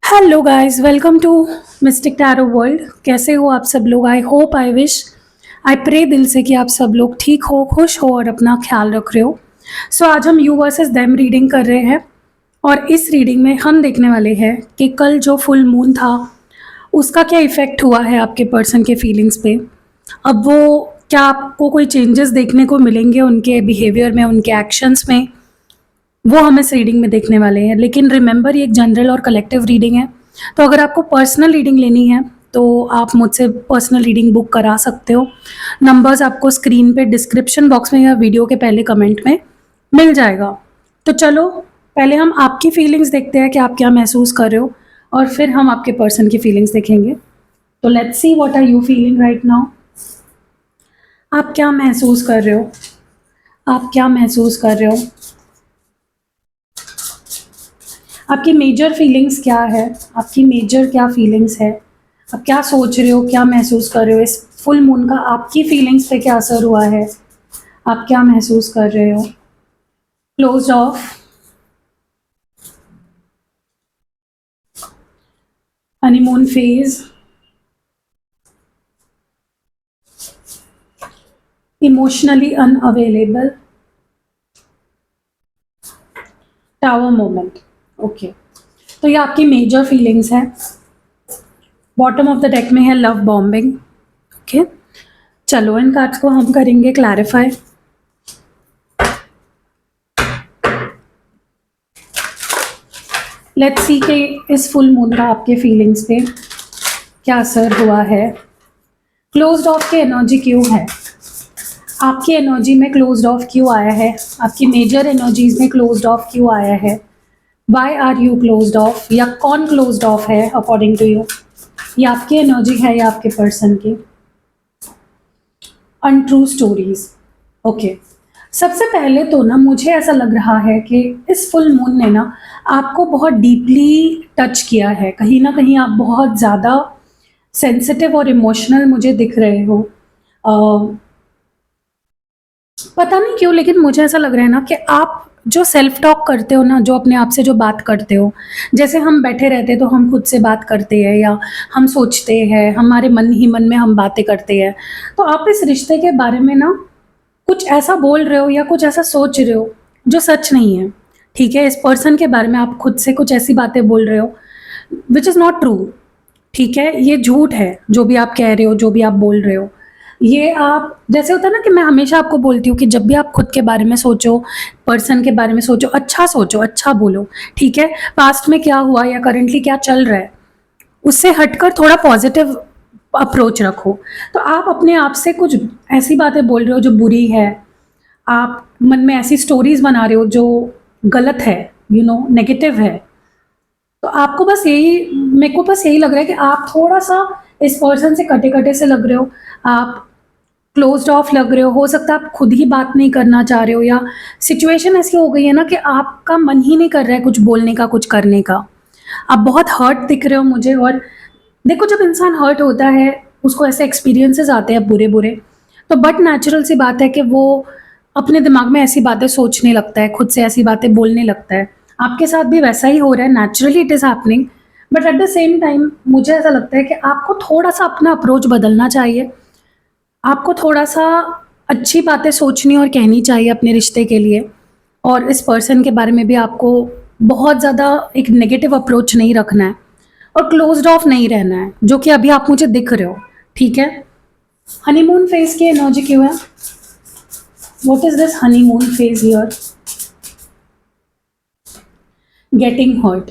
Hello guys, welcome to mystic tarot world. कैसे हो आप सब लोग? I hope, I wish, I pray दिल से कि आप सब लोग ठीक हो, खुश हो और अपना ख्याल रख रहे हो। सो आज हम यू वर्सेस देम रीडिंग कर रहे हैं और इस रीडिंग में हम देखने वाले हैं कि कल जो फुल मून था उसका क्या इफ़ेक्ट हुआ है आपके पर्सन के फीलिंग्स पे। अब वो क्या आपको कोई चेंजेस देखने को मिलेंगे उनके बिहेवियर में, उनके एक्शंस में, वो हम इस रीडिंग में देखने वाले हैं। लेकिन रिमेंबर, ये एक जनरल और कलेक्टिव रीडिंग है, तो अगर आपको पर्सनल रीडिंग लेनी है तो आप मुझसे पर्सनल रीडिंग बुक करा सकते हो। नंबर्स आपको स्क्रीन पे डिस्क्रिप्शन बॉक्स में या वीडियो के पहले कमेंट में मिल जाएगा। तो चलो पहले हम आपकी फीलिंग्स देखते हैं कि आप क्या महसूस कर रहे हो, और फिर हम आपके पर्सन की फीलिंग्स देखेंगे। तो let's see what are you feeling right now. आप क्या महसूस कर रहे हो? आप क्या महसूस कर रहे हो? आपकी मेजर फीलिंग्स क्या है? आपकी मेजर क्या फीलिंग्स है? आप क्या सोच रहे हो, क्या महसूस कर रहे हो? इस फुल मून का आपकी फीलिंग्स पे क्या असर हुआ है? आप क्या महसूस कर रहे हो? Close of, honeymoon phase, emotionally unavailable, tower moment. Okay, तो ये आपकी मेजर फीलिंग्स है। बॉटम ऑफ द डेक में है लव बॉम्बिंग। ओके, चलो इन कार्ड्स को हम करेंगे क्लैरिफाई। लेट्स सी के इस फुल मून का आपके फीलिंग्स पे क्या असर हुआ है। क्लोज्ड ऑफ की एनर्जी क्यों है? आपकी एनर्जी में क्लोज्ड ऑफ क्यों आया है? आपकी मेजर एनर्जीज में क्लोज्ड ऑफ क्यों आया है? Why are you closed off, या कौन क्लोज्ड ऑफ है अकॉर्डिंग टू यू? ये आपकी एनर्जी है या आपके पर्सन की? Untrue stories. ओके, सबसे पहले तो ना मुझे ऐसा लग रहा है कि इस फुल मून ने ना आपको बहुत डीपली टच किया है। कहीं ना कहीं आप बहुत ज़्यादा सेंसिटिव और इमोशनल मुझे दिख रहे हो। पता नहीं क्यों, लेकिन मुझे ऐसा लग रहा है ना कि आप जो सेल्फ टॉक करते हो ना, जो अपने आप से जो बात करते हो, जैसे हम बैठे रहते हैं तो हम खुद से बात करते हैं, या हम सोचते हैं, हमारे मन ही मन में हम बातें करते हैं। तो आप इस रिश्ते के बारे में ना कुछ ऐसा बोल रहे हो या कुछ ऐसा सोच रहे हो जो सच नहीं है। ठीक है, इस पर्सन के बारे में आप खुद से कुछ ऐसी बातें बोल रहे हो विच इज़ नॉट ट्रू। ठीक है, ये झूठ है जो भी आप कह रहे हो, जो भी आप बोल रहे हो। ये आप, जैसे होता है ना कि मैं हमेशा आपको बोलती हूँ कि जब भी आप खुद के बारे में सोचो, पर्सन के बारे में सोचो, अच्छा बोलो। ठीक है, पास्ट में क्या हुआ या करंटली क्या चल रहा है उससे हटकर थोड़ा पॉजिटिव अप्रोच रखो। तो आप अपने आप से कुछ ऐसी बातें बोल रहे हो जो बुरी है, आप मन में ऐसी स्टोरीज बना रहे हो जो गलत है, नेगेटिव है। तो आपको बस यही, मेरे को बस यही लग रहा है कि आप थोड़ा सा इस पर्सन से कटे कटे से लग रहे हो। आप क्लोज्ड ऑफ लग रहे हो सकता है आप खुद ही बात नहीं करना चाह रहे हो, या सिचुएशन ऐसी हो गई है ना कि आपका मन ही नहीं कर रहा है कुछ बोलने का, कुछ करने का। आप बहुत हर्ट दिख रहे हो मुझे। और देखो, जब इंसान हर्ट होता है उसको ऐसे एक्सपीरियंसेस आते हैं बुरे बुरे, तो बट नेचुरल सी बात है कि वो अपने दिमाग में ऐसी बातें सोचने लगता है, खुद से ऐसी बातें बोलने लगता है। आपके साथ भी वैसा ही हो रहा है, naturally it is happening. But at the same time मुझे ऐसा लगता है कि आपको थोड़ा सा अपना अप्रोच बदलना चाहिए। आपको थोड़ा सा अच्छी बातें सोचनी और कहनी चाहिए अपने रिश्ते के लिए। और इस पर्सन के बारे में भी आपको बहुत ज़्यादा एक नेगेटिव अप्रोच नहीं रखना है, और क्लोज्ड ऑफ नहीं रहना है, जो कि अभी आप मुझे दिख रहे हो। ठीक है, हनीमून फेज की एनर्जी क्यों है? What is this honeymoon phase here? Getting hurt.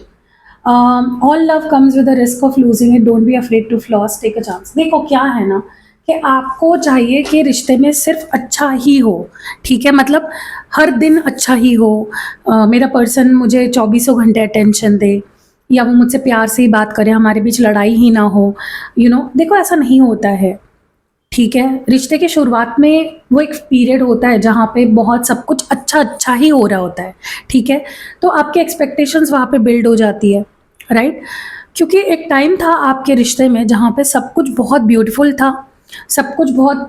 All love comes with the risk of losing it, don't be afraid to fall, take a chance. देखो क्या है ना कि आपको चाहिए कि रिश्ते में सिर्फ अच्छा ही हो। ठीक है, मतलब हर दिन अच्छा ही हो। मेरा पर्सन मुझे 24 घंटे अटेंशन दे, या वो मुझसे प्यार से ही बात करे, हमारे बीच लड़ाई ही ना हो। देखो ऐसा नहीं होता है। ठीक है, रिश्ते के शुरुआत में वो एक पीरियड होता है जहाँ पे बहुत सब कुछ अच्छा अच्छा ही हो रहा होता है। ठीक है, तो आपके एक्सपेक्टेशंस वहाँ पे बिल्ड हो जाती है, राइट? क्योंकि एक टाइम था आपके रिश्ते में जहाँ पे सब कुछ बहुत ब्यूटीफुल था, सब कुछ बहुत,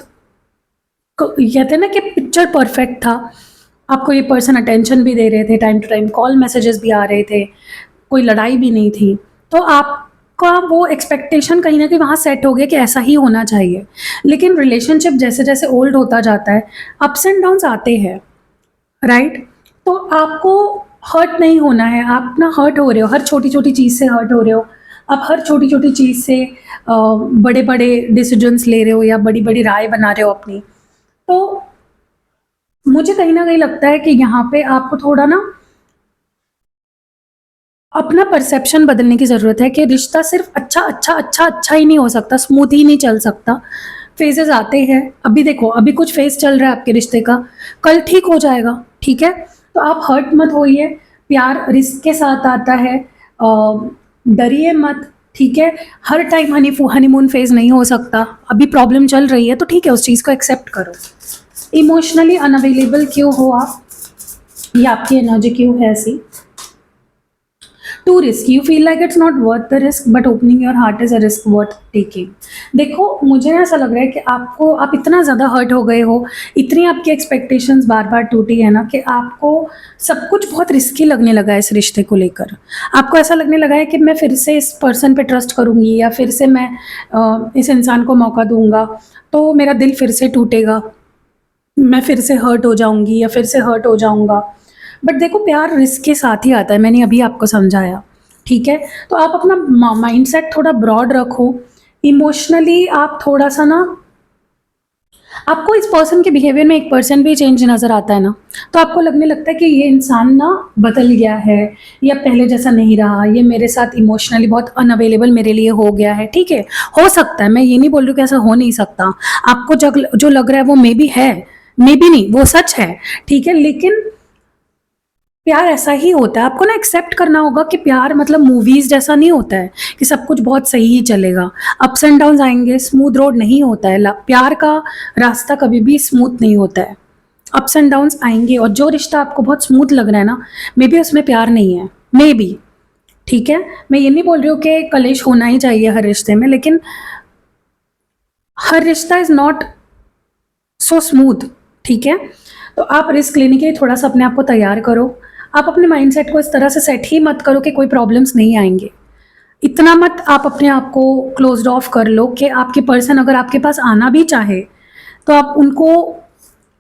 कहते हैं ना कि पिक्चर परफेक्ट था। आपको ये पर्सन अटेंशन भी दे रहे थे, time to time call messages भी आ रहे थे, कोई लड़ाई भी नहीं थी। तो आपका वो एक्सपेक्टेशन कहीं ना कहीं वहाँ सेट हो गया कि ऐसा ही होना चाहिए। लेकिन रिलेशनशिप जैसे जैसे ओल्ड होता जाता है, अप्स एंड डाउन्स आते हैं, राइट? तो आपको हर्ट नहीं होना है, आप ना हर्ट हो रहे हो, हर छोटी छोटी चीज़ से हर्ट हो रहे हो, आप हर छोटी छोटी चीज़ से बड़े बड़े डिसीजंस ले रहे हो या बड़ी बड़ी राय बना रहे हो अपनी। तो मुझे कहीं ना कहीं लगता है कि यहाँ पे आपको थोड़ा ना अपना परसेप्शन बदलने की ज़रूरत है कि रिश्ता सिर्फ अच्छा अच्छा अच्छा अच्छा ही नहीं हो सकता, स्मूथ ही नहीं चल सकता। फेजेस आते हैं, अभी देखो अभी कुछ फेज चल रहा है आपके रिश्ते का, कल ठीक हो जाएगा, ठीक है? तो आप हर्ट मत होइए, प्यार रिस्क के साथ आता है, डरिए मत, ठीक है? हर टाइम हनीमून फेज नहीं हो सकता, अभी प्रॉब्लम चल रही है तो ठीक है, उस चीज़ को एक्सेप्ट करो। इमोशनली अनअवेलेबल क्यों हो आप, ये आपकी एनर्जी क्यों है ऐसी? To risk, you feel like it's not worth the risk but opening your heart is a risk worth taking. देखो मुझे ऐसा लग रहा है कि आप इतना ज़्यादा हर्ट हो गए हो, इतनी आपकी एक्सपेक्टेशंस बार बार टूटी है ना कि आपको सब कुछ बहुत रिस्की लगने लगा है इस रिश्ते को लेकर। आपको ऐसा लगने लगा है कि मैं फिर से इस पर्सन पे ट्रस्ट करूँगी या फिर से मैं इस इंसान को मौका दूंगा तो मेरा दिल फिर से टूटेगा, मैं फिर से हर्ट हो जाऊंगी या फिर से हर्ट हो जाऊंगा। बट देखो प्यार रिस्क के साथ ही आता है, मैंने अभी आपको समझाया, ठीक है? तो आप अपना माइंडसेट थोड़ा ब्रॉड रखो, इमोशनली आप थोड़ा सा ना, आपको इस पर्सन के बिहेवियर में 1% भी चेंज नज़र आता है ना, तो आपको लगने लगता है कि ये इंसान ना बदल गया है या पहले जैसा नहीं रहा, ये मेरे साथ इमोशनली बहुत अनअवेलेबल मेरे लिए हो गया है, ठीक है? हो सकता है, मैं ये नहीं बोल रही हूँ कि ऐसा हो नहीं सकता, आपको जो लग रहा है वो मे बी है, मे बी नहीं, वो सच है, ठीक है? लेकिन प्यार ऐसा ही होता है, आपको ना एक्सेप्ट करना होगा कि प्यार मतलब मूवीज जैसा नहीं होता है कि सब कुछ बहुत सही ही चलेगा, अप्स एंड डाउन्स आएंगे, स्मूथ रोड नहीं होता है, प्यार का रास्ता कभी भी स्मूथ नहीं होता है, अप्स एंड डाउन्स आएंगे। और जो रिश्ता आपको बहुत स्मूथ लग रहा है ना, मे बी उसमें प्यार नहीं है, मे बी, ठीक है? मैं ये नहीं बोल रही हूँ कि कलेश होना ही चाहिए हर रिश्ते में, लेकिन हर रिश्ता इज नॉट सो स्मूथ, ठीक है? तो आप रिस्क लेने के लिए थोड़ा सा अपने आप को तैयार करो, आप अपने माइंडसेट को इस तरह से सेट ही मत करो कि कोई प्रॉब्लम्स नहीं आएंगे, इतना मत आप अपने आप को क्लोज्ड ऑफ कर लो कि आपके पर्सन अगर आपके पास आना भी चाहे तो आप उनको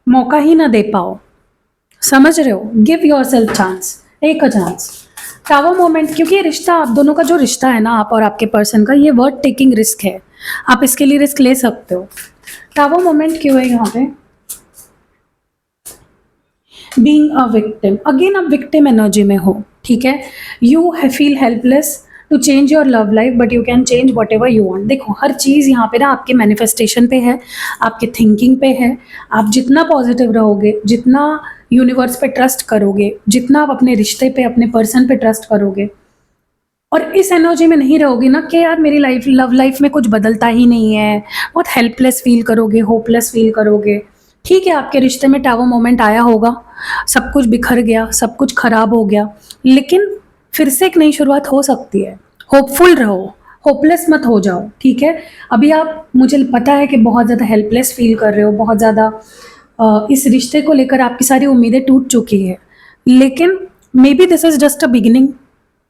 मौका ही ना दे पाओ, समझ रहे हो? Give yourself chance, take a chance. Tower moment, क्योंकि ये रिश्ता आप दोनों का जो रिश्ता है ना, आप और आपके पर्सन का, ये वर्थ टेकिंग रिस्क है, आप इसके लिए रिस्क ले सकते हो। टावर मोमेंट क्यों है यहाँ पे? बीइंग अ विक्टिम, अगेन आप विक्टिम एनर्जी में हो, ठीक है? You feel helpless to change your love life but you can change whatever you want. देखो हर चीज़ यहाँ पे ना आपके मैनिफेस्टेशन पे है, आपके थिंकिंग पे है, आप जितना पॉजिटिव रहोगे, जितना यूनिवर्स पे ट्रस्ट करोगे, जितना आप अपने रिश्ते पे, अपने पर्सन पे ट्रस्ट करोगे और इस एनर्जी में नहीं रहोगे ना कि यार मेरी लव लाइफ में कुछ बदलता ही नहीं है, बहुत हेल्पलेस फील करोगे, होपलेस फील करोगे, ठीक है? आपके रिश्ते में टावर मोमेंट आया होगा, सब कुछ बिखर गया, सब कुछ खराब हो गया, लेकिन फिर से एक नई शुरुआत हो सकती है, होपफुल रहो, होपलेस मत हो जाओ, ठीक है? अभी आप, मुझे पता है कि बहुत ज़्यादा हेल्पलेस फील कर रहे हो, बहुत ज़्यादा इस रिश्ते को लेकर आपकी सारी उम्मीदें टूट चुकी है, लेकिन may be this is just a beginning,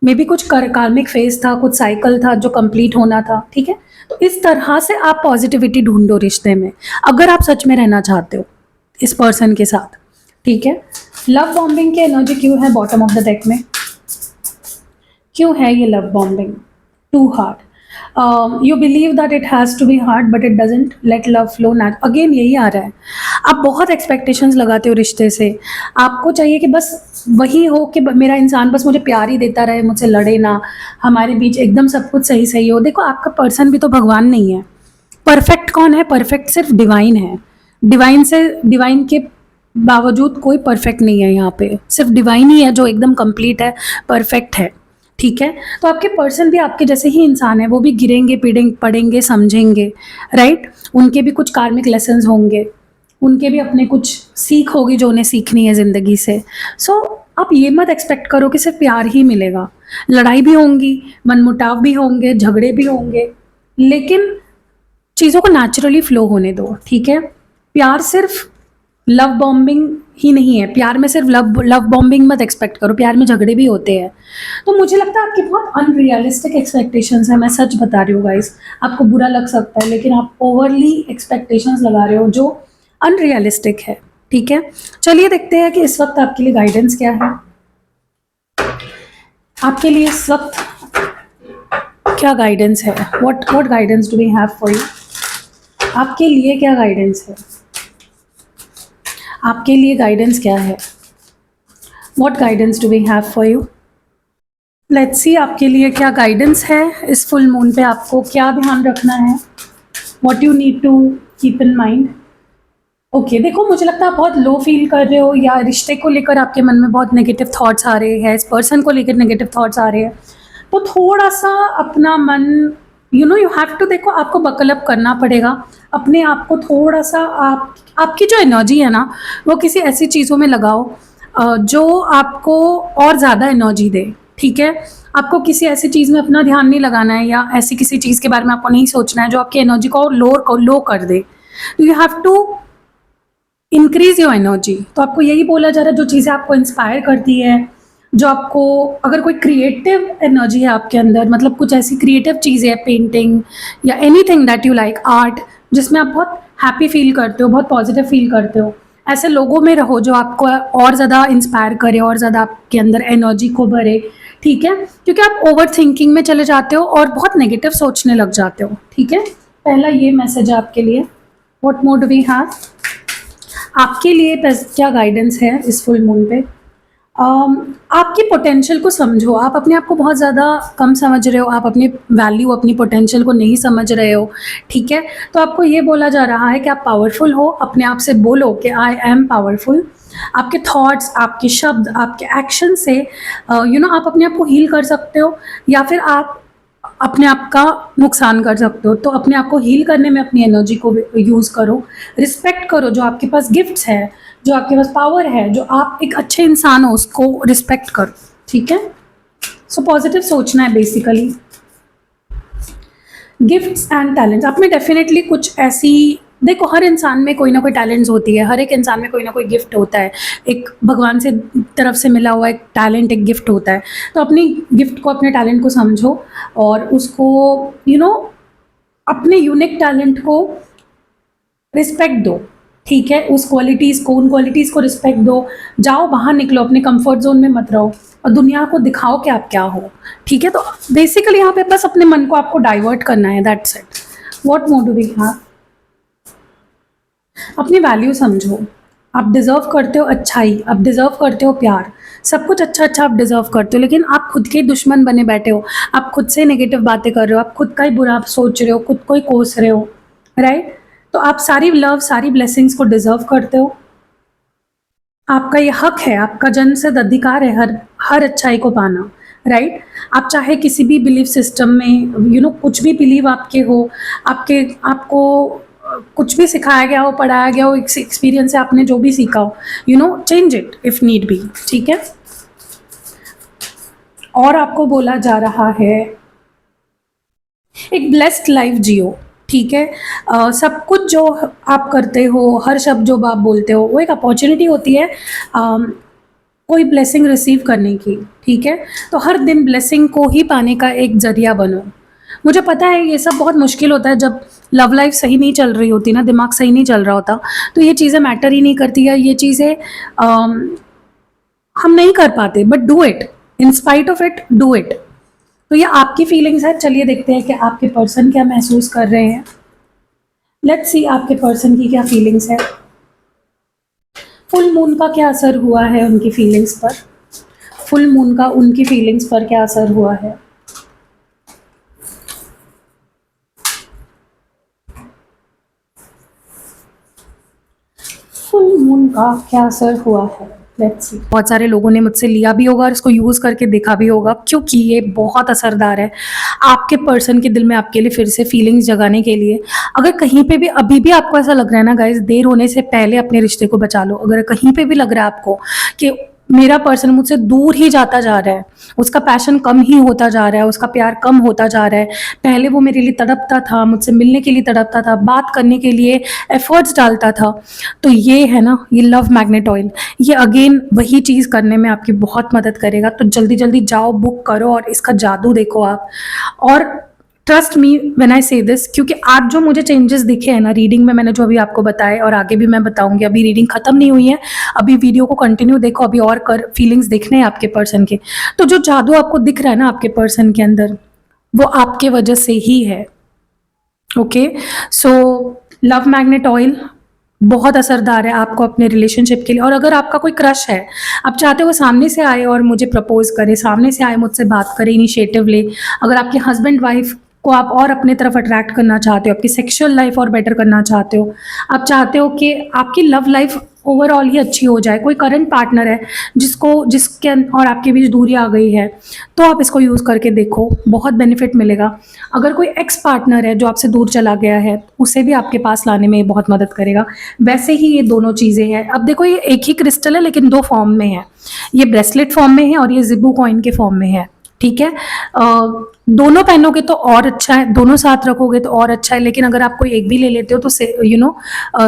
may be कुछ कार्मिक फेज था, कुछ साइकिल था जो कंप्लीट होना था, ठीक है? तो इस तरह से आप पॉजिटिविटी ढूंढो रिश्ते में, अगर आप सच में रहना चाहते हो इस पर्सन के साथ, ठीक है? लव बॉम्बिंग की एनर्जी क्यों है बॉटम ऑफ द डेक में? क्यों है ये love bombing? Too hard, you believe that it has to be hard but it doesn't let love flow नैट, अगेन यही आ रहा है, आप बहुत एक्सपेक्टेशंस लगाते हो रिश्ते से, आपको चाहिए कि बस वही हो कि मेरा इंसान बस मुझे प्यार ही देता रहे, मुझसे लड़े ना, हमारे बीच एकदम सब कुछ सही सही हो। देखो आपका पर्सन भी तो भगवान नहीं है, परफेक्ट कौन है? परफेक्ट सिर्फ डिवाइन है, डिवाइन के बावजूद कोई परफेक्ट नहीं है यहाँ पे, सिर्फ डिवाइन ही है जो एकदम कंप्लीट है, परफेक्ट है, ठीक है? तो आपके पर्सन भी आपके जैसे ही इंसान है, वो भी गिरेंगे, पड़ेंगे, समझेंगे, राइट? उनके भी कुछ कार्मिक लेसन्स होंगे, उनके भी अपने कुछ सीख होगी जो उन्हें सीखनी है ज़िंदगी से। सो आप ये मत एक्सपेक्ट करो कि सिर्फ प्यार ही मिलेगा, लड़ाई भी होंगी, मनमुटाव भी होंगे, झगड़े भी होंगे, लेकिन चीज़ों को नेचुरली फ्लो होने दो, ठीक है? प्यार सिर्फ लव बॉम्बिंग ही नहीं है, प्यार में सिर्फ लव बॉम्बिंग मत एक्सपेक्ट करो, प्यार में झगड़े भी होते हैं। तो मुझे लगता है आपकी बहुत अनरियलिस्टिक एक्सपेक्टेशंस है, मैं सच बता रही हूँ गाइस। आपको बुरा लग सकता है लेकिन आप ओवरली एक्सपेक्टेशंस लगा रहे हो जो अनरियलिस्टिक है, ठीक है। चलिए देखते हैं कि इस वक्त आपके लिए गाइडेंस क्या है। आपके लिए इस वक्त क्या गाइडेंस है, what guidance do we have for you. आपके लिए क्या गाइडेंस है, आपके लिए गाइडेंस क्या है, what guidance do we have for you. Let's see आपके लिए क्या गाइडेंस है इस फुल मून पे, आपको क्या ध्यान रखना है, what you need to keep in mind. Okay, देखो मुझे लगता है आप बहुत लो फील कर रहे हो, या रिश्ते को लेकर आपके मन में बहुत नेगेटिव थॉट्स आ रहे हैं, इस पर्सन को लेकर नेगेटिव थॉट्स आ रहे हैं। तो थोड़ा सा अपना मन यू हैव टू, देखो आपको बकल अप करना पड़ेगा अपने आप को थोड़ा सा। आपकी जो एनर्जी है ना वो किसी ऐसी चीज़ों में लगाओ जो आपको और ज़्यादा एनर्जी दे, ठीक है। आपको किसी ऐसी चीज़ में अपना ध्यान नहीं लगाना है, या ऐसी किसी चीज़ के बारे में आपको नहीं सोचना है जो आपकी एनर्जी को और लो कर दे। You have to increase your energy. तो आपको यही बोला जा रहा है, जो चीज़ें आपको इंस्पायर करती है, जो आपको, अगर कोई क्रिएटिव एनर्जी है आपके अंदर, मतलब कुछ ऐसी क्रिएटिव चीज़ें, पेंटिंग या anything that you like, art, जिसमें आप बहुत हैप्पी फील करते हो, बहुत पॉजिटिव फील करते हो, ऐसे लोगों में रहो जो आपको और ज़्यादा इंस्पायर करे और ज़्यादा आपके अंदर एनर्जी को भरे, ठीक है। क्योंकि आप ओवर थिंकिंग में चले जाते हो और बहुत नेगेटिव सोचने लग जाते हो, ठीक है। पहला ये मैसेज है आपके लिए। What more do we have, आपके लिए क्या गाइडेंस है इस फुल मून पे। आपकी पोटेंशियल को समझो, आप अपने आप को बहुत ज़्यादा कम समझ रहे हो, आप अपनी वैल्यू, अपनी पोटेंशियल को नहीं समझ रहे हो, ठीक है। तो आपको ये बोला जा रहा है कि आप पावरफुल हो, अपने आप से बोलो कि आई एम पावरफुल। आपके थॉट्स, आपके शब्द, आपके एक्शन से आप अपने आप को हील कर सकते हो, या फिर आप अपने आप का नुकसान कर सकते हो। तो अपने आप को हील करने में अपनी एनर्जी को यूज़ करो, रिस्पेक्ट करो जो आपके पास गिफ्ट्स है, जो आपके पास पावर है, जो आप एक अच्छे इंसान हो उसको रिस्पेक्ट करो, ठीक है। सो पॉजिटिव सोचना है बेसिकली। गिफ्ट्स एंड टैलेंट्स, आप में डेफिनेटली कुछ ऐसी, देखो हर इंसान में कोई ना कोई टैलेंट्स होती है, हर एक इंसान में कोई ना कोई गिफ्ट होता है, एक भगवान से तरफ से मिला हुआ एक टैलेंट, एक गिफ्ट होता है। तो अपनी गिफ्ट को, अपने टैलेंट को समझो और उसको अपने यूनिक टैलेंट को रिस्पेक्ट दो, ठीक है। उस क्वालिटीज़ को, उन क्वालिटीज़ को रिस्पेक्ट दो। जाओ बाहर निकलो, अपने कंफर्ट जोन में मत रहो और दुनिया को दिखाओ कि आप क्या हो, ठीक है। तो बेसिकली यहाँ पे बस अपने मन को आपको डाइवर्ट करना है, that's it. What more do we have, अपनी वैल्यू समझो। आप डिज़र्व करते हो अच्छाई, आप डिज़र्व करते हो प्यार, सब कुछ अच्छा अच्छा आप डिज़र्व करते हो, लेकिन आप खुद के दुश्मन बने बैठे हो। आप खुद से नेगेटिव बातें कर रहे हो, आप खुद का ही बुरा सोच रहे हो, खुद को ही कोस रहे हो, राइट। तो आप सारी लव, सारी ब्लेसिंग्स को डिज़र्व करते हो। आपका ये हक है, आपका जन्मसिद्ध अधिकार है हर अच्छाई को पाना, राइट। आप चाहे किसी भी बिलीफ सिस्टम में कुछ भी बिलीव आपके हो, आपको कुछ भी सिखाया गया हो, पढ़ाया गया हो, एक्सपीरियंस से आपने जो भी सीखा हो, change it if need be, ठीक है। और आपको बोला जा रहा है एक ब्लेस्ड लाइफ जियो, ठीक है। सब कुछ जो आप करते हो, हर शब्द जो आप बोलते हो, वो एक अपॉर्चुनिटी होती है कोई ब्लेसिंग रिसीव करने की, ठीक है। तो हर दिन ब्लेसिंग को ही पाने का एक जरिया बनो। मुझे पता है ये सब बहुत मुश्किल होता है, जब लव लाइफ सही नहीं चल रही होती ना, दिमाग सही नहीं चल रहा होता, तो ये चीज़ें मैटर ही नहीं करती है, ये चीज़ें हम नहीं कर पाते, but do it, in spite of it do it. तो ये आपकी फीलिंग्स है। चलिए देखते हैं कि आपके पर्सन क्या महसूस कर रहे हैं। लेट्स सी आपके पर्सन की क्या फीलिंग्स है, फुल मून का क्या असर हुआ है उनकी फीलिंग्स पर, फुल मून का उनकी फीलिंग्स पर क्या असर हुआ है। फुल मून का क्या असर हुआ है, लेट्स सी। बहुत सारे लोगों ने मुझसे लिया भी होगा और इसको यूज़ करके देखा भी होगा, क्योंकि ये बहुत असरदार है आपके पर्सन के दिल में आपके लिए फिर से फीलिंग्स जगाने के लिए। अगर कहीं पे भी अभी भी आपको ऐसा लग रहा है ना गाइस, देर होने से पहले अपने रिश्ते को बचा लो। अगर कहीं पे भी लग रहा है आपको कि मेरा पर्सन मुझसे दूर ही जाता जा रहा है, उसका पैशन कम ही होता जा रहा है, उसका प्यार कम होता जा रहा है। पहले वो मेरे लिए तड़पता था, मुझसे मिलने के लिए तड़पता था, बात करने के लिए एफर्ट्स डालता था। तो ये है ना, ये लव मैग्नेट ऑयल, ये अगेन वही चीज़ करने में आपकी बहुत मदद करेगा। तो जल्दी जल्दी जाओ, बुक करो और इसका जादू देखो आप। और ट्रस्ट मी व्हेन आई से दिस, क्योंकि आज जो मुझे चेंजेस दिखे हैं ना रीडिंग में, मैंने जो अभी आपको बताए और आगे भी मैं बताऊंगी, अभी रीडिंग खत्म नहीं हुई है, अभी वीडियो को कंटिन्यू देखो, अभी और कर फीलिंग्स देखने हैं आपके पर्सन के। तो जो जादू आपको दिख रहा है ना आपके पर्सन के अंदर, वो आपके वजह से ही है। Okay, so love magnet oil बहुत असरदार है आपको अपने रिलेशनशिप के लिए। और अगर आपका कोई क्रश है, आप चाहते हो वो सामने से आए और मुझे प्रपोज करे, सामने से आए मुझसे बात करे, इनिशिएटिव ले, अगर आपके हस्बैंड वाइफ को आप और अपने तरफ अट्रैक्ट करना चाहते हो, आपकी सेक्सुअल लाइफ और बेटर करना चाहते हो, आप चाहते हो कि आपकी लव लाइफ ओवरऑल ही अच्छी हो जाए, कोई करंट पार्टनर है जिसके और आपके बीच दूरी आ गई है, तो आप इसको यूज़ करके देखो, बहुत बेनिफिट मिलेगा। अगर कोई एक्स पार्टनर है जो आपसे दूर चला गया है, उसे भी आपके पास लाने में ये बहुत मदद करेगा। वैसे ही ये दोनों चीज़ें हैं। अब देखो, ये एक ही क्रिस्टल है लेकिन दो फॉर्म में है, ये ब्रेसलेट फॉर्म में है और ये जिबू कॉइन के फॉर्म में है। ठीक है, दोनों पहनोगे तो और अच्छा है, दोनों साथ रखोगे तो और अच्छा है, लेकिन अगर आप कोई एक भी ले लेते हो तो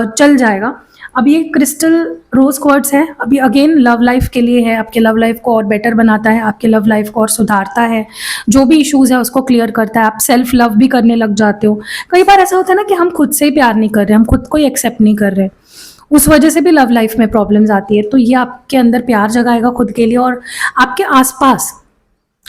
चल जाएगा। अब ये क्रिस्टल रोज क्वार्ट्ज है, अभी अगेन लव लाइफ के लिए है, आपके लव लाइफ को और बेटर बनाता है, आपके लव लाइफ को और सुधारता है, जो भी इश्यूज है उसको क्लियर करता है, आप सेल्फ लव भी करने लग जाते हो। कई बार ऐसा होता है ना कि हम खुद से ही प्यार नहीं कर रहे, हम खुद को ही एक्सेप्ट नहीं कर रहे, उस वजह से भी लव लाइफ में प्रॉब्लम्स आती है। तो ये आपके अंदर प्यार जगाएगा खुद के लिए, और आपके आसपास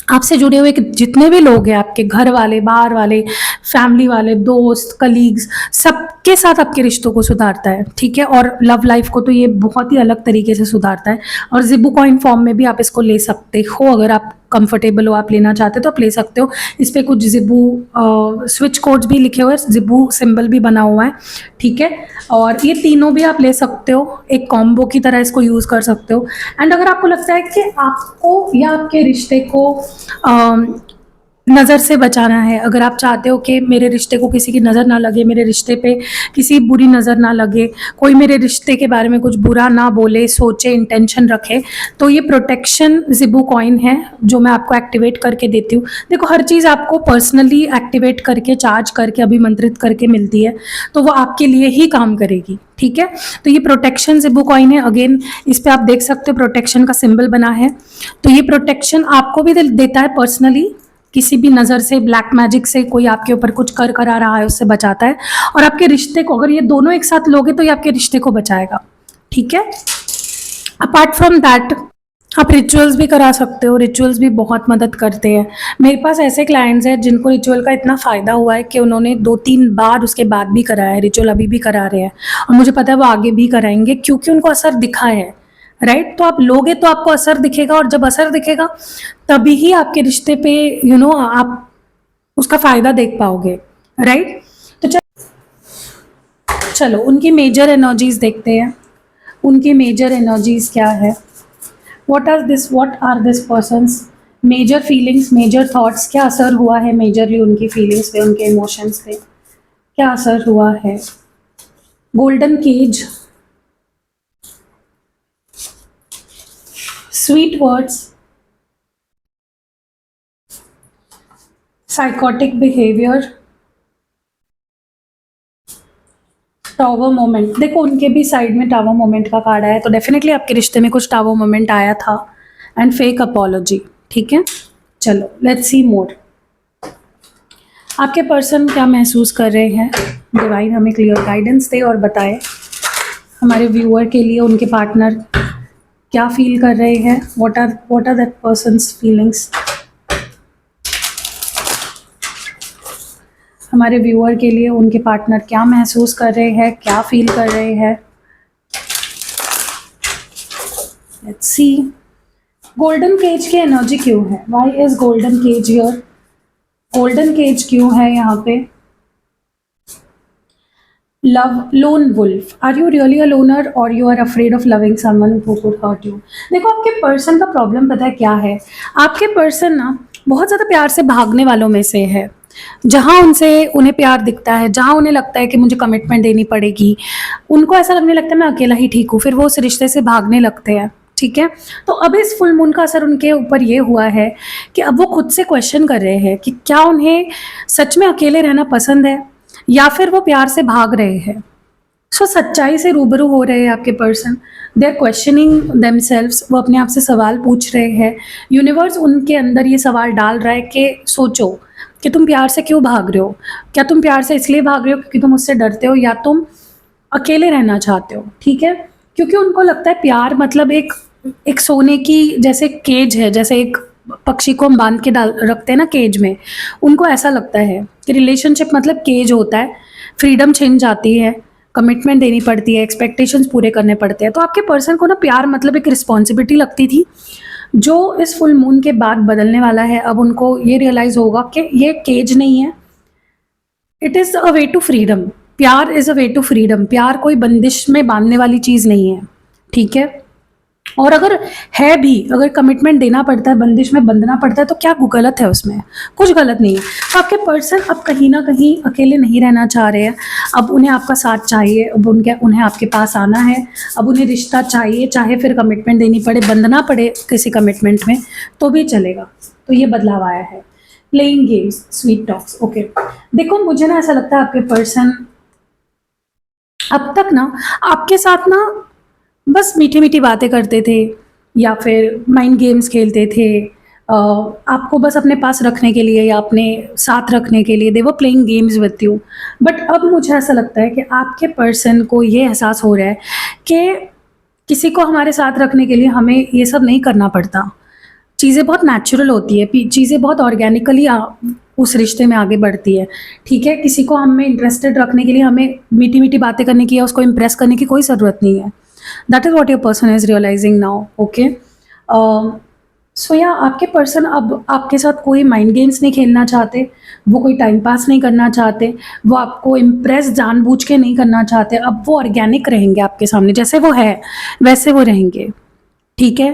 आपसे जुड़े हुए जितने भी लोग हैं, आपके घर वाले, बाहर वाले, फैमिली वाले, दोस्त, कलीग्स, सबके साथ आपके रिश्तों को सुधारता है। ठीक है, और लव लाइफ को तो ये बहुत ही अलग तरीके से सुधारता है। और जिबू कॉइन फॉर्म में भी आप इसको ले सकते हो, अगर आप कंफर्टेबल हो, आप लेना चाहते हो तो आप ले सकते हो। इस पर कुछ जिबू स्विच कोड्स भी लिखे हुए हैं, जिबू सिंबल भी बना हुआ है। ठीक है, और ये तीनों भी आप ले सकते हो, एक कॉम्बो की तरह इसको यूज़ कर सकते हो। एंड अगर आपको लगता है कि आपको या आपके रिश्ते को नज़र से बचाना है, अगर आप चाहते हो कि मेरे रिश्ते को किसी की नज़र ना लगे, मेरे रिश्ते पे किसी बुरी नज़र ना लगे, कोई मेरे रिश्ते के बारे में कुछ बुरा ना बोले, सोचे, इंटेंशन रखे, तो ये प्रोटेक्शन जिबू कॉइन है जो मैं आपको एक्टिवेट करके देती हूँ। देखो, हर चीज़ आपको पर्सनली एक्टिवेट करके, चार्ज करके, अभिमंत्रित करके मिलती है, तो वो आपके लिए ही काम करेगी। ठीक है, तो ये प्रोटेक्शन जिबू कॉइन है। अगेन इस पे आप देख सकते हो प्रोटेक्शन का सिंबल बना है। तो ये प्रोटेक्शन आपको भी देता है पर्सनली, किसी भी नज़र से, ब्लैक मैजिक से, कोई आपके ऊपर कुछ कर करा रहा है उससे बचाता है। और आपके रिश्ते को, अगर ये दोनों एक साथ लोगे तो ये आपके रिश्ते को बचाएगा। ठीक है, अपार्ट फ्रॉम दैट आप रिचुअल्स भी करा सकते हो, रिचुअल्स भी बहुत मदद करते हैं। मेरे पास ऐसे क्लाइंट्स हैं जिनको रिचुअल का इतना फ़ायदा हुआ है कि उन्होंने 2-3 बार उसके बाद भी कराया है, रिचुअल अभी भी करा रहे हैं, और मुझे पता है वो आगे भी कराएंगे क्योंकि उनको असर दिखा है। राइट, तो आप लोगे तो आपको असर दिखेगा, और जब असर दिखेगा तभी ही आपके रिश्ते पे आप उसका फ़ायदा देख पाओगे। राइट, तो चलो उनकी मेजर एनर्जीज देखते हैं, उनकी मेजर एनर्जीज क्या है। What are this person's major feelings, major thoughts, क्या असर हुआ है मेजरली उनकी फीलिंग्स पे, उनके इमोशंस पे क्या असर हुआ है। Golden cage, sweet words, psychotic behaviour, tower moment. देखो, उनके भी साइड में टावर मोमेंट का कार्ड आया है, तो डेफिनेटली आपके रिश्ते में कुछ टावर मोमेंट आया था। And fake apology. ठीक है, चलो लेट्स सी मोर। आपके पर्सन क्या महसूस कर रहे हैं, डिवाइन हमें क्लियर गाइडेंस दे और बताए हमारे व्यूअर के लिए उनके पार्टनर क्या फील कर रहे हैं। What are that person's feelings. हमारे व्यूअर के लिए उनके पार्टनर क्या महसूस कर रहे हैं, क्या फील कर रहे हैं। Let's see. गोल्डन केज की एनर्जी क्यों है, why is golden cage here, golden cage क्यों है यहाँ पे। Love, lone wolf, are you really a loner or you are afraid of loving someone who could hurt you. देखो, आपके person का प्रॉब्लम पता है क्या है, आपके पर्सन ना बहुत ज़्यादा प्यार से भागने वालों में से है। जहाँ उन्हें प्यार दिखता है, जहाँ उन्हें लगता है कि मुझे कमिटमेंट देनी पड़ेगी, उनको ऐसा लगने लगता है मैं अकेला ही ठीक हूँ, फिर वो उस रिश्ते से भागने लगते हैं। ठीक है? तो अब इस फुल मून का असर उनके ऊपर ये हुआ है कि अब वो खुद से क्वेश्चन कर रहे हैं कि क्या उन्हें सच में अकेले रहना पसंद है या फिर वो प्यार से भाग रहे हैं। सो सच्चाई से रूबरू हो रहे हैं आपके person. They are questioning themselves, वो अपने आप से सवाल पूछ रहे हैं। यूनिवर्स उनके अंदर ये सवाल डाल रहा है कि सोचो कि तुम प्यार से क्यों भाग रहे हो? क्या तुम प्यार से इसलिए भाग रहे हो क्योंकि तुम उससे डरते हो, या तुम अकेले रहना चाहते हो? ठीक है? क्योंकि उनको लगता है प्यार मतलब एक एक सोने की जैसे केज है, जैसे एक पक्षी को हम बांध के डाल रखते हैं ना केज में, उनको ऐसा लगता है कि रिलेशनशिप मतलब केज होता है, फ्रीडम छिन जाती है, कमिटमेंट देनी पड़ती है, एक्सपेक्टेशंस पूरे करने पड़ते हैं। तो आपके पर्सन को ना प्यार मतलब एक रिस्पॉन्सिबिलिटी लगती थी, जो इस फुल मून के बाद बदलने वाला है। अब उनको ये रियलाइज होगा कि ये केज नहीं है, it is a way to freedom. प्यार is a way to freedom. प्यार कोई बंदिश में बांधने वाली चीज़ नहीं है, ठीक है? और अगर है भी, अगर कमिटमेंट देना पड़ता है, बंदिश में बंधना पड़ता है, तो क्या गलत है उसमें? कुछ गलत नहीं है। तो आपके पर्सन अब कहीं ना कहीं अकेले नहीं रहना चाह रहे हैं। अब उन्हें आपका साथ चाहिए, अब उन्हें आपके पास आना है। अब उन्हें रिश्ता चाहिए, चाहे फिर कमिटमेंट देनी पड़े, बंधना पड़े किसी कमिटमेंट में, तो भी चलेगा। तो ये बदलाव आया है। Playing games, sweet talks, okay. देखो मुझे ना ऐसा लगता है आपके पर्सन अब तक ना आपके साथ ना बस मीठी मीठी बातें करते थे, या फिर माइंड गेम्स खेलते थे, आपको बस अपने पास रखने के लिए या अपने साथ रखने के लिए। They were playing games with you. But अब मुझे ऐसा लगता है कि आपके पर्सन को ये एहसास हो रहा है कि किसी को हमारे साथ रखने के लिए हमें ये सब नहीं करना पड़ता। चीज़ें बहुत नेचुरल होती है, चीज़ें बहुत ऑर्गेनिकली उस रिश्ते में आगे बढ़ती है, ठीक है? किसी को हमें इंटरेस्टेड रखने के लिए हमें मीठी मीठी बातें करने की या उसको इम्प्रेस करने की कोई ज़रूरत नहीं है। That is what your person is realising now, okay? So या आपके पर्सन अब आपके साथ कोई माइंड गेम्स नहीं खेलना चाहते, वो कोई टाइम पास नहीं करना चाहते, वो आपको इम्प्रेस जानबूझ के नहीं करना चाहते। अब वो ऑर्गेनिक रहेंगे आपके सामने, जैसे वो है वैसे वो रहेंगे, ठीक है?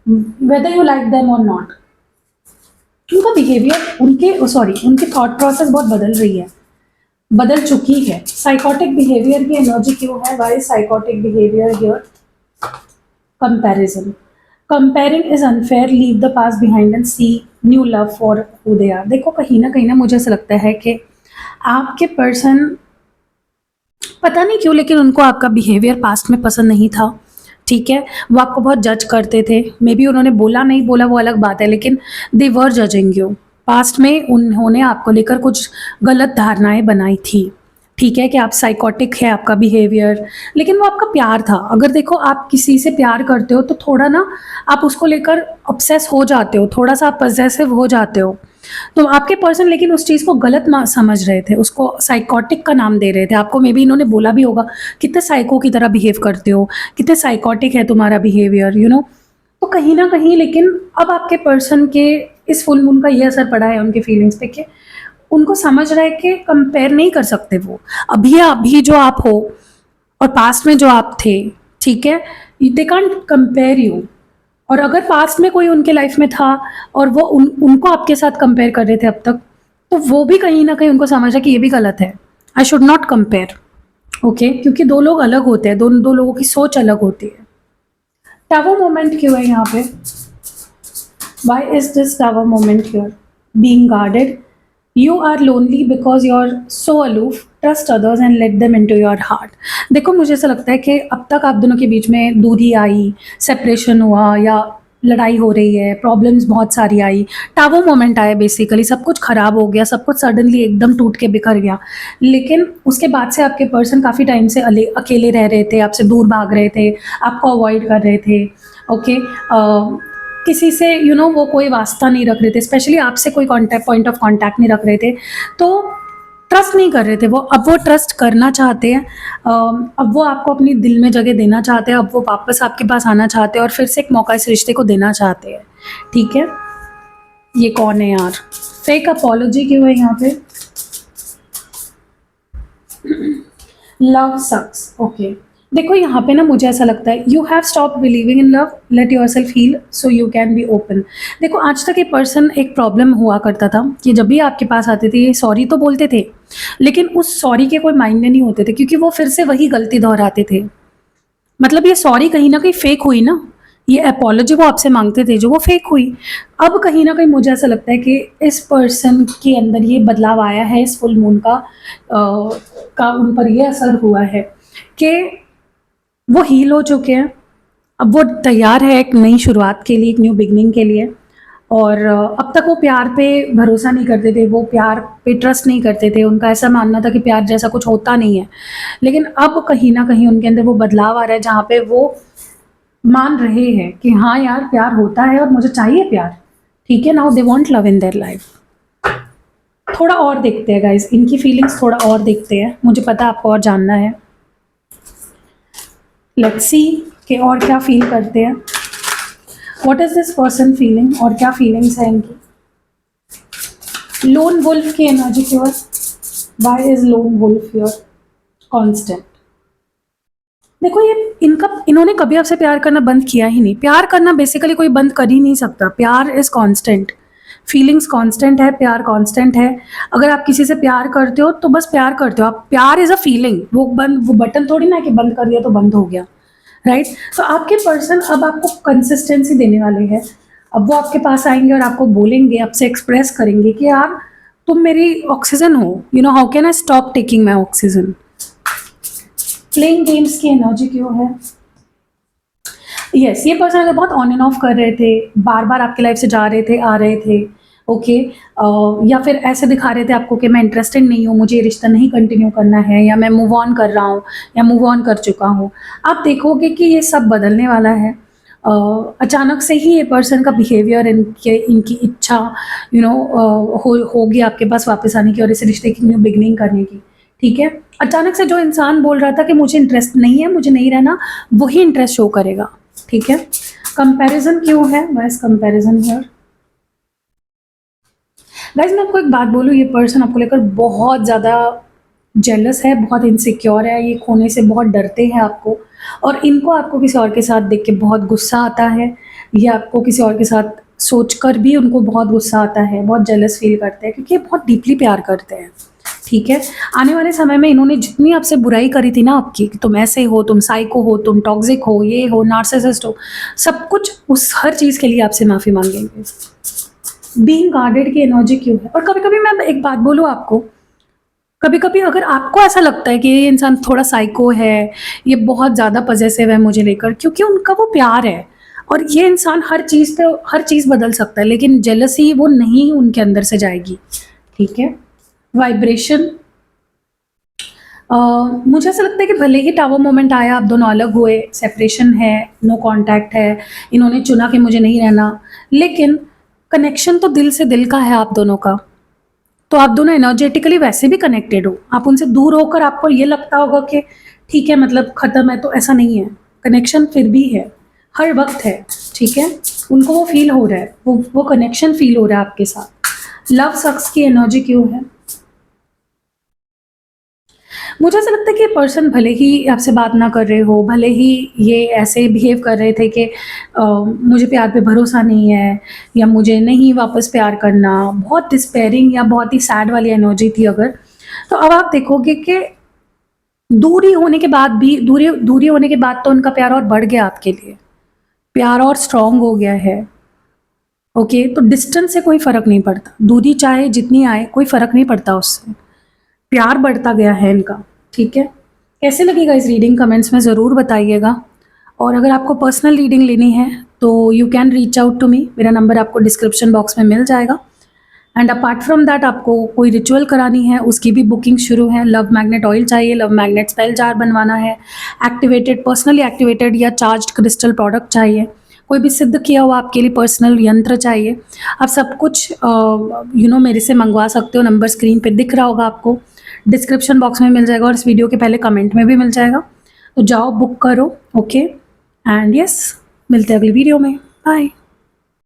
वेदर यू लाइक देम और नॉट। उनका बिहेवियर, उनकी थॉट प्रोसेस बहुत बदल रही है, बदल चुकी है। साइकोटिक बिहेवियर की एनर्जी क्यों है? Why psychotic behaviour here? Comparison. Comparing is unfair, leave the past behind and see new love for who they are. देखो कहीं ना मुझे ऐसा लगता है कि आपके पर्सन पता नहीं क्यों, लेकिन उनको आपका बिहेवियर पास्ट में पसंद नहीं था, ठीक है? वो आपको बहुत जज करते थे। मे बी उन्होंने बोला नहीं बोला वो अलग बात है, लेकिन दे वर जजिंग यू। पास्ट में उन्होंने आपको लेकर कुछ गलत धारणाएं बनाई थी, ठीक है? कि आप साइकोटिक है आपका बिहेवियर, लेकिन वो आपका प्यार था। अगर देखो आप किसी से प्यार करते हो तो थोड़ा ना आप उसको लेकर ऑब्सेस हो जाते हो, थोड़ा सा आप पजेसिव हो जाते हो। तो आपके पर्सन लेकिन उस चीज़ को गलत समझ रहे थे, उसको साइकोटिक का नाम दे रहे थे। आपको मे बी इन्होंने बोला भी होगा कितने साइको की तरह बिहेव करते हो, कितने साइकोटिक है तुम्हारा बिहेवियर, यू नो। तो कहीं ना कहीं लेकिन अब आपके पर्सन के इस फुल मून का ये असर पड़ा है उनके फीलिंग्स पे कि उनको समझ रहा है कि कंपेयर नहीं कर सकते वो अभी जो आप हो और पास्ट में जो आप थे, ठीक है? They can't compare you. और अगर पास्ट में कोई उनके लाइफ में था और वो उनको आपके साथ कंपेयर कर रहे थे अब तक, तो वो भी कहीं ना कहीं उनको समझ है कि ये भी गलत है। I should not compare, okay? क्योंकि दो लोग अलग होते हैं, दो लोगों की सोच अलग होती है। टावर मोमेंट क्यों है यहाँ पे? Why is this tower moment here? Being guarded. You are lonely because you're so aloof. Trust others and let them into your heart. देखो मुझे ऐसा लगता है कि अब तक आप दोनों के बीच में दूरी आई, सेपरेशन हुआ या लड़ाई हो रही है, प्रॉब्लम्स बहुत सारी आई, टावर मोमेंट आया, बेसिकली सब कुछ खराब हो गया, सब कुछ सडनली एकदम टूट के बिखर गया। लेकिन उसके बाद से आपके पर्सन काफ़ी टाइम से अकेले रह रहे थे, आपसे दूर भाग रहे थे, आपको अवॉइड कर रहे थे, ओके? किसी से वो कोई वास्ता नहीं रख रहे थे, स्पेशली आपसे कोई पॉइंट ऑफ कांटेक्ट नहीं रख रहे थे, तो ट्रस्ट नहीं कर रहे थे वो। अब वो ट्रस्ट करना चाहते हैं, अब वो आपको अपनी दिल में जगह देना चाहते हैं, अब वो वापस आपके पास आना चाहते हैं और फिर से एक मौका इस रिश्ते को देना चाहते हैं, ठीक है? ये कौन है यार? फेक अपॉलॉजी क्यों है यहाँ पे? Love sucks, okay. देखो यहाँ पे ना मुझे ऐसा लगता है you have stop believing in love, let yourself heal so you can be open. देखो आज तक ये पर्सन एक प्रॉब्लम हुआ करता था कि जब भी आपके पास आते थे ये सॉरी तो बोलते थे, लेकिन उस सॉरी के कोई मायने नहीं होते थे, क्योंकि वो फिर से वही गलती दोहराते थे, मतलब ये सॉरी कहीं ना कहीं फेक हुई ना, ये अपोलॉजी वो आपसे मांगते थे जो वो फेक हुई। अब कहीं ना कहीं मुझे ऐसा लगता है कि इस पर्सन के अंदर ये बदलाव आया है, इस फुल मून का उन पर ये असर हुआ है कि वो हील हो चुके हैं। अब वो तैयार है एक नई शुरुआत के लिए, एक न्यू बिगनिंग के लिए। और अब तक वो प्यार पे भरोसा नहीं करते थे, वो प्यार पे ट्रस्ट नहीं करते थे, उनका ऐसा मानना था कि प्यार जैसा कुछ होता नहीं है। लेकिन अब कहीं ना कहीं उनके अंदर वो बदलाव आ रहा है जहाँ पे वो मान रहे हैं कि हाँ यार प्यार होता है और मुझे चाहिए प्यार, ठीक है। Now they want love in their life. थोड़ा और देखते हैं गाइस, इनकी फीलिंग्स थोड़ा और देखते हैं, मुझे पता है आपको और जानना है। लेट्स सी कि और क्या फील करते हैं, what is this person feeling, और क्या फीलिंग्स है इनकी। लोन वुल्फ की एनर्जी क्यों है, why is lone wolf your constant. देखो ये इन्होंने कभी आपसे प्यार करना बंद किया ही नहीं। प्यार करना बेसिकली कोई बंद कर ही नहीं सकता, प्यार इज कांस्टेंट, फीलिंग्स कांस्टेंट है, प्यार कांस्टेंट है। अगर आप किसी से प्यार करते हो तो बस प्यार करते हो आप, प्यार इज अ फीलिंग, वो बटन थोड़ी ना है कि बंद कर दिया तो बंद हो गया, राइट। तो आपके पर्सन अब आपको कंसिस्टेंसी देने वाले हैं। अब वो आपके पास आएंगे और आपको बोलेंगे, आपसे एक्सप्रेस करेंगे कि यार तुम मेरी ऑक्सीजन हो, you know how can I stop taking my oxygen. Playing games की एनर्जी क्यों है। यस, ये पर्सन अगर बहुत ऑन एंड ऑफ कर रहे थे, बार बार आपकी लाइफ से जा रहे थे आ रहे थे, ओके, या फिर ऐसे दिखा रहे थे आपको कि मैं इंटरेस्टेड नहीं हूँ, मुझे ये रिश्ता नहीं कंटिन्यू करना है, या मैं मूव ऑन कर रहा हूँ, या मूव ऑन कर चुका हूँ, आप देखोगे कि ये सब बदलने वाला है। अचानक से ही ये पर्सन का बिहेवियर, इनकी इच्छा होगी आपके पास वापस आने की और इस रिश्ते की न्यू बिगनिंग करने की, ठीक है। अचानक से जो इंसान बोल रहा था कि मुझे इंटरेस्ट नहीं है, मुझे नहीं रहना, वही इंटरेस्ट शो करेगा, ठीक है। कंपैरिजन क्यों है, बस कंपैरिजन हियर। गाइस मैं आपको एक बात बोलूँ, ये पर्सन आपको लेकर बहुत ज़्यादा जेलस है, बहुत इनसिक्योर है, ये खोने से बहुत डरते हैं आपको, और इनको आपको किसी और के साथ देख के बहुत गुस्सा आता है, ये आपको किसी और के साथ सोचकर भी उनको बहुत गुस्सा आता है, बहुत जेलस फील करते हैं क्योंकि ये बहुत डीपली प्यार करते हैं, ठीक है। आने वाले समय में इन्होंने जितनी आपसे बुराई करी थी ना आपकी, कि तुम ऐसे हो, तुम साइको हो, तुम टॉक्सिक हो, ये हो, नार्सिसिस्ट हो, सब कुछ, उस हर चीज़ के लिए आपसे माफ़ी मांगेंगे। बीइंग गार्डेड की एनर्जी क्यों है। और कभी कभी मैं एक बात बोलूँ आपको, कभी कभी अगर आपको ऐसा लगता है कि ये इंसान थोड़ा साइको है, ये बहुत ज़्यादा पजेसिव है मुझे लेकर, क्योंकि उनका वो प्यार है, और ये इंसान हर चीज़ पे हर चीज़ बदल सकता है, लेकिन जेलसी वो नहीं उनके अंदर से जाएगी, ठीक है। वाइब्रेशन, मुझे ऐसा लगता है कि भले ही टावर मोमेंट आया, आप दोनों अलग हुए, सेपरेशन है, नो कांटेक्ट है, इन्होंने चुना कि मुझे नहीं रहना, लेकिन कनेक्शन तो दिल से दिल का है आप दोनों का। तो आप दोनों एनर्जेटिकली वैसे भी कनेक्टेड हो, आप उनसे दूर होकर आपको ये लगता होगा कि ठीक है मतलब ख़त्म है, तो ऐसा नहीं है, कनेक्शन फिर भी है, हर वक्त है, ठीक है। उनको वो फील हो रहा है, वो कनेक्शन फील हो रहा है आपके साथ। लव सक्स की एनर्जी क्यों है। मुझे ऐसा लगता है कि पर्सन भले ही आपसे बात ना कर रहे हो, भले ही ये ऐसे बिहेव कर रहे थे कि मुझे प्यार पे भरोसा नहीं है, या मुझे नहीं वापस प्यार करना, बहुत डिस्पेयरिंग या बहुत ही सैड वाली एनर्जी थी अगर, तो अब आप देखोगे कि दूरी होने के बाद भी, दूरी दूरी होने के बाद तो उनका प्यार और बढ़ गया आपके लिए, प्यार और स्ट्रांग हो गया है, ओके। तो डिस्टेंस से कोई फ़र्क नहीं पड़ता, दूरी चाहे जितनी आए कोई फ़र्क नहीं पड़ता उससे, प्यार बढ़ता गया है इनका, ठीक है। कैसे लगेगा इस रीडिंग, कमेंट्स में ज़रूर बताइएगा। और अगर आपको पर्सनल रीडिंग लेनी है तो you can reach out to me, मेरा नंबर आपको डिस्क्रिप्शन बॉक्स में मिल जाएगा। एंड अपार्ट फ्रॉम दैट आपको कोई रिचुअल करानी है उसकी भी बुकिंग शुरू है। लव मैग्नेट ऑयल चाहिए, लव मैग्नेट स्पेल जार बनवाना है, एक्टिवेटेड, पर्सनली एक्टिवेटेड या चार्ज्ड क्रिस्टल प्रोडक्ट चाहिए, कोई भी सिद्ध किया हुआ आपके लिए पर्सनल यंत्र चाहिए, आप सब कुछ मेरे से मंगवा सकते हो। नंबर स्क्रीन पे दिख रहा होगा आपको, डिस्क्रिप्शन बॉक्स में मिल जाएगा, और इस वीडियो के पहले कमेंट में भी मिल जाएगा, तो जाओ बुक करो, ओके। एंड यस, मिलते हैं अगली वीडियो में, बाय।